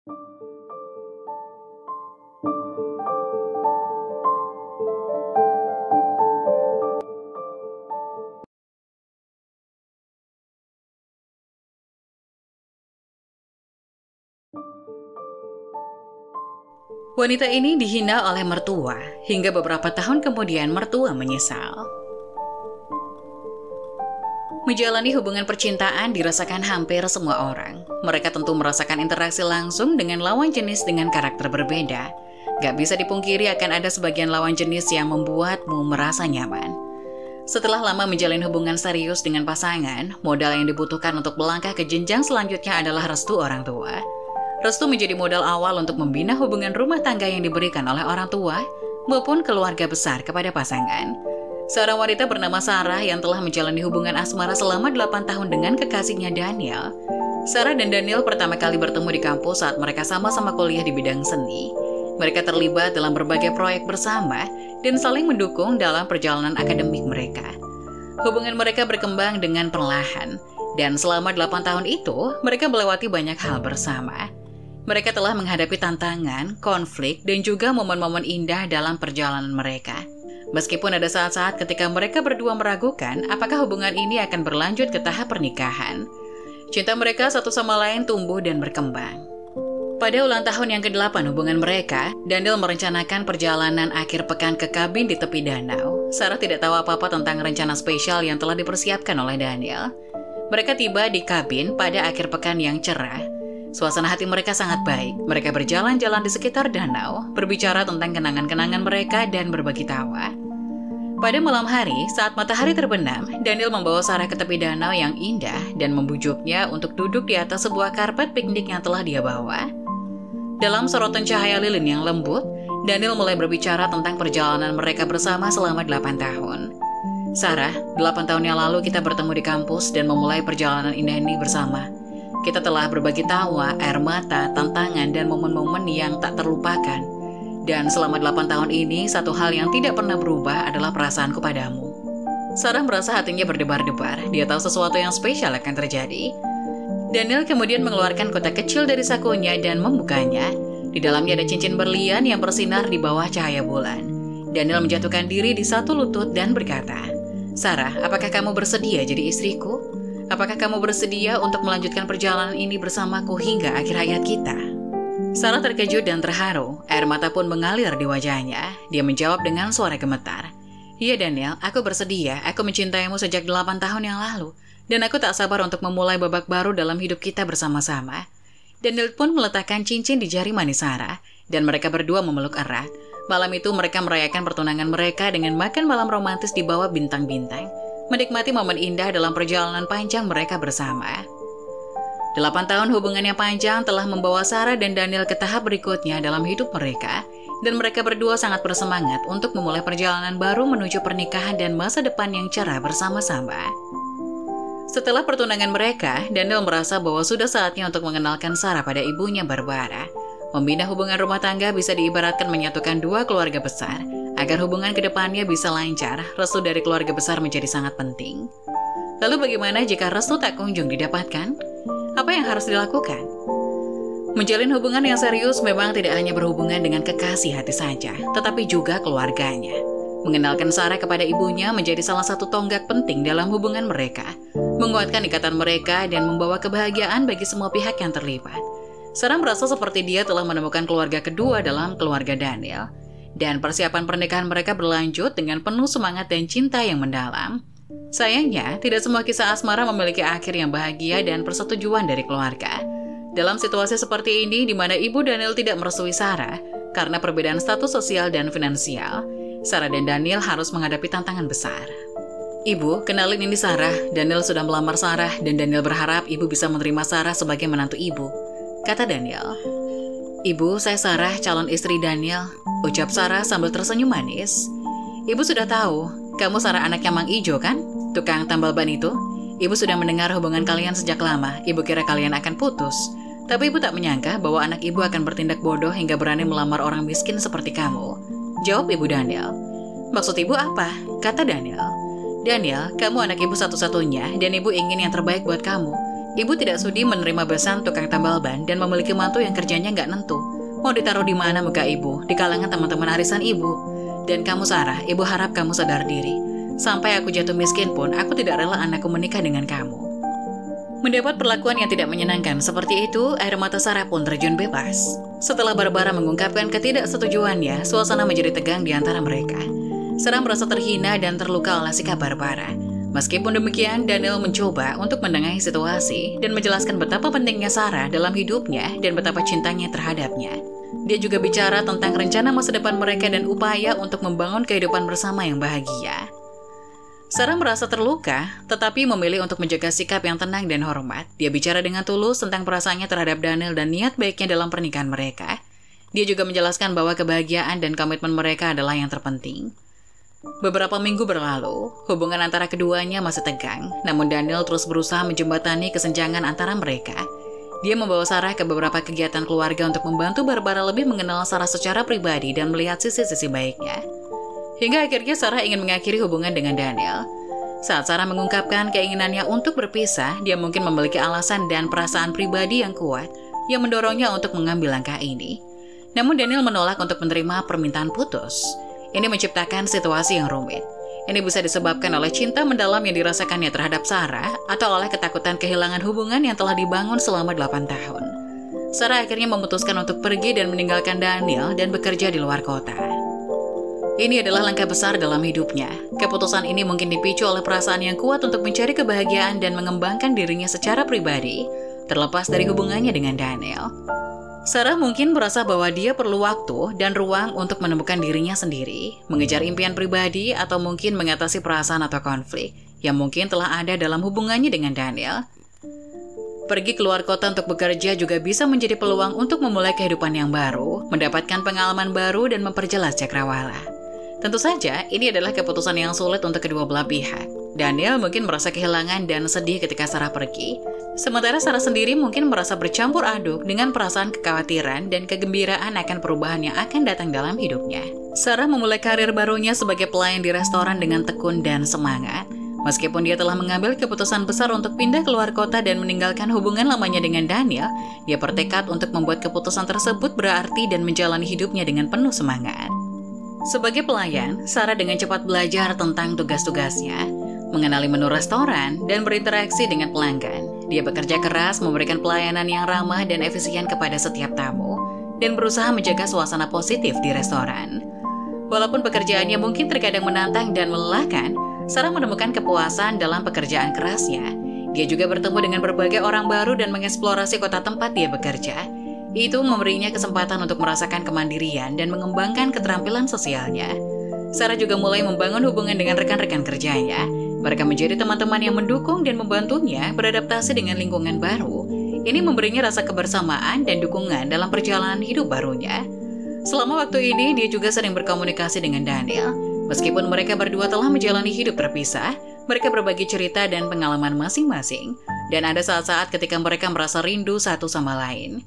Wanita ini dihina oleh mertua, hingga beberapa tahun kemudian mertua menyesal. Menjalani hubungan percintaan dirasakan hampir semua orang. Mereka tentu merasakan interaksi langsung dengan lawan jenis dengan karakter berbeda. Gak bisa dipungkiri akan ada sebagian lawan jenis yang membuatmu merasa nyaman. Setelah lama menjalin hubungan serius dengan pasangan, modal yang dibutuhkan untuk melangkah ke jenjang selanjutnya adalah restu orang tua. Restu menjadi modal awal untuk membina hubungan rumah tangga yang diberikan oleh orang tua maupun keluarga besar kepada pasangan. Seorang wanita bernama Sarah yang telah menjalani hubungan asmara selama 8 tahun dengan kekasihnya Daniel. Sarah dan Daniel pertama kali bertemu di kampus saat mereka sama-sama kuliah di bidang seni. Mereka terlibat dalam berbagai proyek bersama dan saling mendukung dalam perjalanan akademik mereka. Hubungan mereka berkembang dengan perlahan, dan selama 8 tahun itu, mereka melewati banyak hal bersama. Mereka telah menghadapi tantangan, konflik, dan juga momen-momen indah dalam perjalanan mereka. Meskipun ada saat-saat ketika mereka berdua meragukan apakah hubungan ini akan berlanjut ke tahap pernikahan. Cinta mereka satu sama lain tumbuh dan berkembang. Pada ulang tahun yang ke-8 hubungan mereka, Daniel merencanakan perjalanan akhir pekan ke kabin di tepi danau. Sarah tidak tahu apa-apa tentang rencana spesial yang telah dipersiapkan oleh Daniel. Mereka tiba di kabin pada akhir pekan yang cerah. Suasana hati mereka sangat baik. Mereka berjalan-jalan di sekitar danau, berbicara tentang kenangan-kenangan mereka dan berbagi tawa. Pada malam hari, saat matahari terbenam, Daniel membawa Sarah ke tepi danau yang indah dan membujuknya untuk duduk di atas sebuah karpet piknik yang telah dia bawa. Dalam sorotan cahaya lilin yang lembut, Daniel mulai berbicara tentang perjalanan mereka bersama selama 8 tahun. Sarah, 8 tahun yang lalu kita bertemu di kampus dan memulai perjalanan indah ini bersama. Kita telah berbagi tawa, air mata, tantangan, dan momen-momen yang tak terlupakan. Dan selama 8 tahun ini, satu hal yang tidak pernah berubah adalah perasaanku padamu. Sarah merasa hatinya berdebar-debar. Dia tahu sesuatu yang spesial akan terjadi. Daniel kemudian mengeluarkan kotak kecil dari sakunya dan membukanya. Di dalamnya ada cincin berlian yang bersinar di bawah cahaya bulan. Daniel menjatuhkan diri di satu lutut dan berkata, "Sarah, apakah kamu bersedia jadi istriku? Apakah kamu bersedia untuk melanjutkan perjalanan ini bersamaku hingga akhir hayat kita?" Sarah terkejut dan terharu. Air mata pun mengalir di wajahnya. Dia menjawab dengan suara gemetar, "Iya Daniel, aku bersedia. Aku mencintaimu sejak 8 tahun yang lalu. Dan aku tak sabar untuk memulai babak baru dalam hidup kita bersama-sama." Daniel pun meletakkan cincin di jari manis Sarah. Dan mereka berdua memeluk erat. Malam itu mereka merayakan pertunangan mereka dengan makan malam romantis di bawah bintang-bintang. Menikmati momen indah dalam perjalanan panjang mereka bersama. 8 tahun hubungan yang panjang telah membawa Sarah dan Daniel ke tahap berikutnya dalam hidup mereka, dan mereka berdua sangat bersemangat untuk memulai perjalanan baru menuju pernikahan dan masa depan yang cerah bersama-sama. Setelah pertunangan mereka, Daniel merasa bahwa sudah saatnya untuk mengenalkan Sarah pada ibunya Barbara. Membina hubungan rumah tangga bisa diibaratkan menyatukan dua keluarga besar. Agar hubungan ke depannya bisa lancar, restu dari keluarga besar menjadi sangat penting. Lalu bagaimana jika restu tak kunjung didapatkan? Apa yang harus dilakukan? Menjalin hubungan yang serius memang tidak hanya berhubungan dengan kekasih hati saja, tetapi juga keluarganya. Mengenalkan Sarah kepada ibunya menjadi salah satu tonggak penting dalam hubungan mereka, menguatkan ikatan mereka dan membawa kebahagiaan bagi semua pihak yang terlibat. Sarah merasa seperti dia telah menemukan keluarga kedua dalam keluarga Daniel. Dan persiapan pernikahan mereka berlanjut dengan penuh semangat dan cinta yang mendalam. Sayangnya, tidak semua kisah asmara memiliki akhir yang bahagia dan persetujuan dari keluarga. Dalam situasi seperti ini, di mana ibu Daniel tidak merestui Sarah karena perbedaan status sosial dan finansial, Sarah dan Daniel harus menghadapi tantangan besar. "Ibu, kenalin ini Sarah. Daniel sudah melamar Sarah dan Daniel berharap ibu bisa menerima Sarah sebagai menantu ibu," kata Daniel. "Ibu, saya Sarah, calon istri Daniel," ucap Sarah sambil tersenyum manis. "Ibu sudah tahu, kamu Sarah anaknya Mang Ijo kan? Tukang tambal ban itu? Ibu sudah mendengar hubungan kalian sejak lama. Ibu kira kalian akan putus. Tapi ibu tak menyangka bahwa anak ibu akan bertindak bodoh hingga berani melamar orang miskin seperti kamu," jawab ibu Daniel. "Maksud ibu apa?" kata Daniel. "Daniel, kamu anak ibu satu-satunya dan ibu ingin yang terbaik buat kamu. Ibu tidak sudi menerima besan tukang tambal ban dan memiliki mantu yang kerjanya nggak nentu. Mau ditaruh di mana muka ibu? Di kalangan teman-teman arisan ibu. Dan kamu Sarah, ibu harap kamu sadar diri. Sampai aku jatuh miskin pun, aku tidak rela anakku menikah dengan kamu. Mendapat perlakuan yang tidak menyenangkan seperti itu, air mata Sarah pun terjun bebas. Setelah Barbara mengungkapkan ketidaksetujuannya, suasana menjadi tegang di antara mereka. Sarah merasa terhina dan terluka oleh sikap Barbara. Meskipun demikian, Daniel mencoba untuk menengahi situasi dan menjelaskan betapa pentingnya Sarah dalam hidupnya dan betapa cintanya terhadapnya. Dia juga bicara tentang rencana masa depan mereka dan upaya untuk membangun kehidupan bersama yang bahagia. Sarah merasa terluka, tetapi memilih untuk menjaga sikap yang tenang dan hormat. Dia bicara dengan tulus tentang perasaannya terhadap Daniel dan niat baiknya dalam pernikahan mereka. Dia juga menjelaskan bahwa kebahagiaan dan komitmen mereka adalah yang terpenting. Beberapa minggu berlalu, hubungan antara keduanya masih tegang, namun Daniel terus berusaha menjembatani kesenjangan antara mereka. Dia membawa Sarah ke beberapa kegiatan keluarga untuk membantu Barbara lebih mengenal Sarah secara pribadi dan melihat sisi-sisi baiknya. Hingga akhirnya Sarah ingin mengakhiri hubungan dengan Daniel. Saat Sarah mengungkapkan keinginannya untuk berpisah, dia mungkin memiliki alasan dan perasaan pribadi yang kuat yang mendorongnya untuk mengambil langkah ini. Namun Daniel menolak untuk menerima permintaan putus. Ini menciptakan situasi yang rumit. Ini bisa disebabkan oleh cinta mendalam yang dirasakannya terhadap Sarah atau oleh ketakutan kehilangan hubungan yang telah dibangun selama 8 tahun. Sarah akhirnya memutuskan untuk pergi dan meninggalkan Daniel dan bekerja di luar kota. Ini adalah langkah besar dalam hidupnya. Keputusan ini mungkin dipicu oleh perasaan yang kuat untuk mencari kebahagiaan dan mengembangkan dirinya secara pribadi, terlepas dari hubungannya dengan Daniel. Sarah mungkin merasa bahwa dia perlu waktu dan ruang untuk menemukan dirinya sendiri, mengejar impian pribadi, atau mungkin mengatasi perasaan atau konflik yang mungkin telah ada dalam hubungannya dengan Daniel. Pergi keluar kota untuk bekerja juga bisa menjadi peluang untuk memulai kehidupan yang baru, mendapatkan pengalaman baru, dan memperjelas cakrawala. Tentu saja, ini adalah keputusan yang sulit untuk kedua belah pihak. Daniel mungkin merasa kehilangan dan sedih ketika Sarah pergi. Sementara Sarah sendiri mungkin merasa bercampur aduk dengan perasaan kekhawatiran dan kegembiraan akan perubahan yang akan datang dalam hidupnya. Sarah memulai karir barunya sebagai pelayan di restoran dengan tekun dan semangat. Meskipun dia telah mengambil keputusan besar untuk pindah keluar kota dan meninggalkan hubungan lamanya dengan Daniel, dia bertekad untuk membuat keputusan tersebut berarti dan menjalani hidupnya dengan penuh semangat. Sebagai pelayan, Sarah dengan cepat belajar tentang tugas-tugasnya, mengenali menu restoran, dan berinteraksi dengan pelanggan. Dia bekerja keras memberikan pelayanan yang ramah dan efisien kepada setiap tamu, dan berusaha menjaga suasana positif di restoran. Walaupun pekerjaannya mungkin terkadang menantang dan melelahkan, Sarah menemukan kepuasan dalam pekerjaan kerasnya. Dia juga bertemu dengan berbagai orang baru dan mengeksplorasi kota tempat dia bekerja. Itu memberinya kesempatan untuk merasakan kemandirian dan mengembangkan keterampilan sosialnya. Sarah juga mulai membangun hubungan dengan rekan-rekan kerjanya. Mereka menjadi teman-teman yang mendukung dan membantunya beradaptasi dengan lingkungan baru. Ini memberinya rasa kebersamaan dan dukungan dalam perjalanan hidup barunya. Selama waktu ini, dia juga sering berkomunikasi dengan Daniel. Meskipun mereka berdua telah menjalani hidup terpisah, mereka berbagi cerita dan pengalaman masing-masing. Dan ada saat-saat ketika mereka merasa rindu satu sama lain.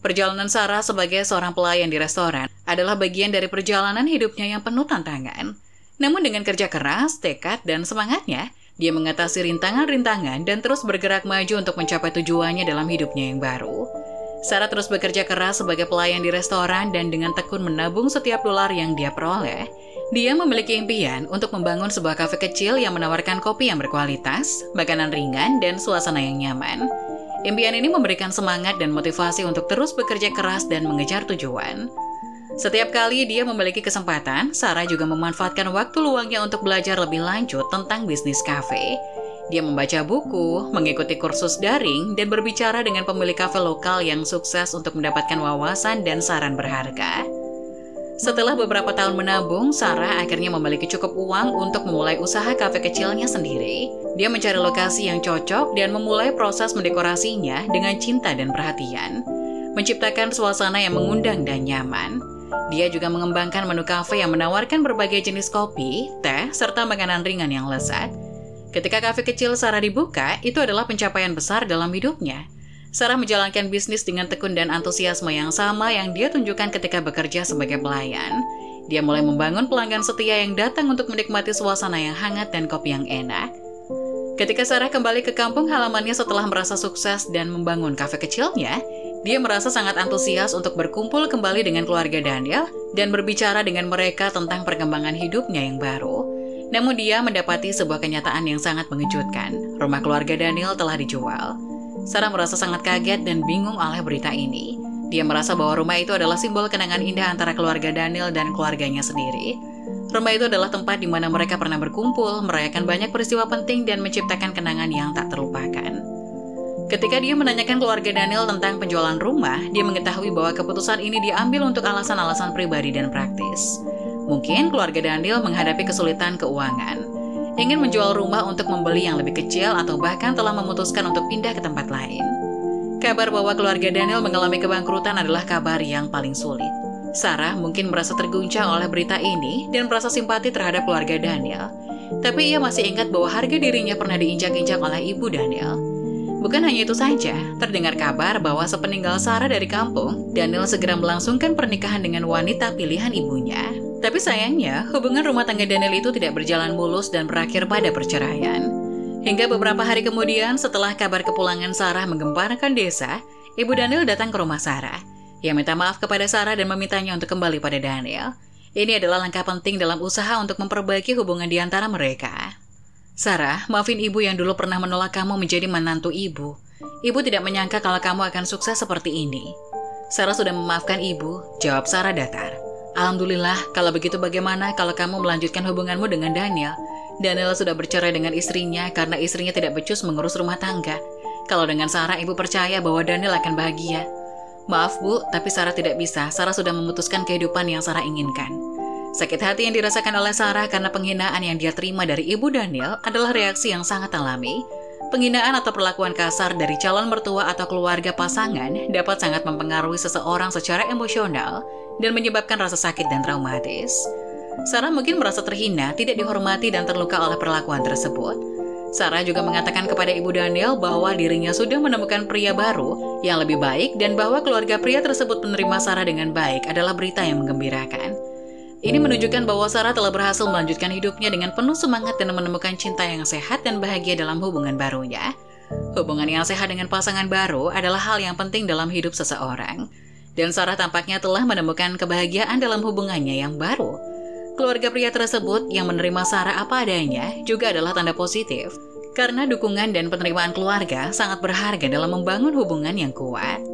Perjalanan Sarah sebagai seorang pelayan di restoran adalah bagian dari perjalanan hidupnya yang penuh tantangan. Namun dengan kerja keras, tekad, dan semangatnya, dia mengatasi rintangan-rintangan dan terus bergerak maju untuk mencapai tujuannya dalam hidupnya yang baru. Sarah terus bekerja keras sebagai pelayan di restoran dan dengan tekun menabung setiap dolar yang dia peroleh. Dia memiliki impian untuk membangun sebuah kafe kecil yang menawarkan kopi yang berkualitas, makanan ringan, dan suasana yang nyaman. Impian ini memberikan semangat dan motivasi untuk terus bekerja keras dan mengejar tujuan. Setiap kali dia memiliki kesempatan, Sarah juga memanfaatkan waktu luangnya untuk belajar lebih lanjut tentang bisnis kafe. Dia membaca buku, mengikuti kursus daring, dan berbicara dengan pemilik kafe lokal yang sukses untuk mendapatkan wawasan dan saran berharga. Setelah beberapa tahun menabung, Sarah akhirnya memiliki cukup uang untuk memulai usaha kafe kecilnya sendiri. Dia mencari lokasi yang cocok dan memulai proses mendekorasinya dengan cinta dan perhatian, menciptakan suasana yang mengundang dan nyaman. Dia juga mengembangkan menu kafe yang menawarkan berbagai jenis kopi, teh, serta makanan ringan yang lezat. Ketika kafe kecil Sarah dibuka, itu adalah pencapaian besar dalam hidupnya. Sarah menjalankan bisnis dengan tekun dan antusiasme yang sama yang dia tunjukkan ketika bekerja sebagai pelayan. Dia mulai membangun pelanggan setia yang datang untuk menikmati suasana yang hangat dan kopi yang enak. Ketika Sarah kembali ke kampung halamannya setelah merasa sukses dan membangun kafe kecilnya, dia merasa sangat antusias untuk berkumpul kembali dengan keluarga Daniel dan berbicara dengan mereka tentang perkembangan hidupnya yang baru. Namun dia mendapati sebuah kenyataan yang sangat mengejutkan. Rumah keluarga Daniel telah dijual. Sarah merasa sangat kaget dan bingung oleh berita ini. Dia merasa bahwa rumah itu adalah simbol kenangan indah antara keluarga Daniel dan keluarganya sendiri. Rumah itu adalah tempat di mana mereka pernah berkumpul, merayakan banyak peristiwa penting dan menciptakan kenangan yang tak terlupakan. Ketika dia menanyakan keluarga Daniel tentang penjualan rumah, dia mengetahui bahwa keputusan ini diambil untuk alasan-alasan pribadi dan praktis. Mungkin keluarga Daniel menghadapi kesulitan keuangan, ingin menjual rumah untuk membeli yang lebih kecil atau bahkan telah memutuskan untuk pindah ke tempat lain. Kabar bahwa keluarga Daniel mengalami kebangkrutan adalah kabar yang paling sulit. Sarah mungkin merasa terguncang oleh berita ini dan merasa simpati terhadap keluarga Daniel. Tapi ia masih ingat bahwa harga dirinya pernah diinjak-injak oleh ibu Daniel. Bukan hanya itu saja, terdengar kabar bahwa sepeninggal Sarah dari kampung, Daniel segera melangsungkan pernikahan dengan wanita pilihan ibunya. Tapi sayangnya, hubungan rumah tangga Daniel itu tidak berjalan mulus dan berakhir pada perceraian. Hingga beberapa hari kemudian, setelah kabar kepulangan Sarah menggemparkan desa, ibu Daniel datang ke rumah Sarah. Ia minta maaf kepada Sarah dan memintanya untuk kembali pada Daniel. Ini adalah langkah penting dalam usaha untuk memperbaiki hubungan di antara mereka. Sarah, maafin ibu yang dulu pernah menolak kamu menjadi menantu ibu. Ibu tidak menyangka kalau kamu akan sukses seperti ini. Sarah sudah memaafkan ibu, jawab Sarah datar. Alhamdulillah, kalau begitu bagaimana kalau kamu melanjutkan hubunganmu dengan Daniel? Daniel sudah bercerai dengan istrinya karena istrinya tidak becus mengurus rumah tangga. Kalau dengan Sarah, ibu percaya bahwa Daniel akan bahagia. Maaf Bu, tapi Sarah tidak bisa. Sarah sudah memutuskan kehidupan yang Sarah inginkan. Sakit hati yang dirasakan oleh Sarah karena penghinaan yang dia terima dari ibu Daniel adalah reaksi yang sangat alami. Penghinaan atau perlakuan kasar dari calon mertua atau keluarga pasangan dapat sangat mempengaruhi seseorang secara emosional dan menyebabkan rasa sakit dan traumatis. Sarah mungkin merasa terhina, tidak dihormati dan terluka oleh perlakuan tersebut. Sarah juga mengatakan kepada ibu Daniel bahwa dirinya sudah menemukan pria baru yang lebih baik dan bahwa keluarga pria tersebut menerima Sarah dengan baik adalah berita yang menggembirakan. Ini menunjukkan bahwa Sarah telah berhasil melanjutkan hidupnya dengan penuh semangat dan menemukan cinta yang sehat dan bahagia dalam hubungan barunya. Hubungan yang sehat dengan pasangan baru adalah hal yang penting dalam hidup seseorang. Dan Sarah tampaknya telah menemukan kebahagiaan dalam hubungannya yang baru. Keluarga pria tersebut yang menerima Sarah apa adanya juga adalah tanda positif, karena dukungan dan penerimaan keluarga sangat berharga dalam membangun hubungan yang kuat.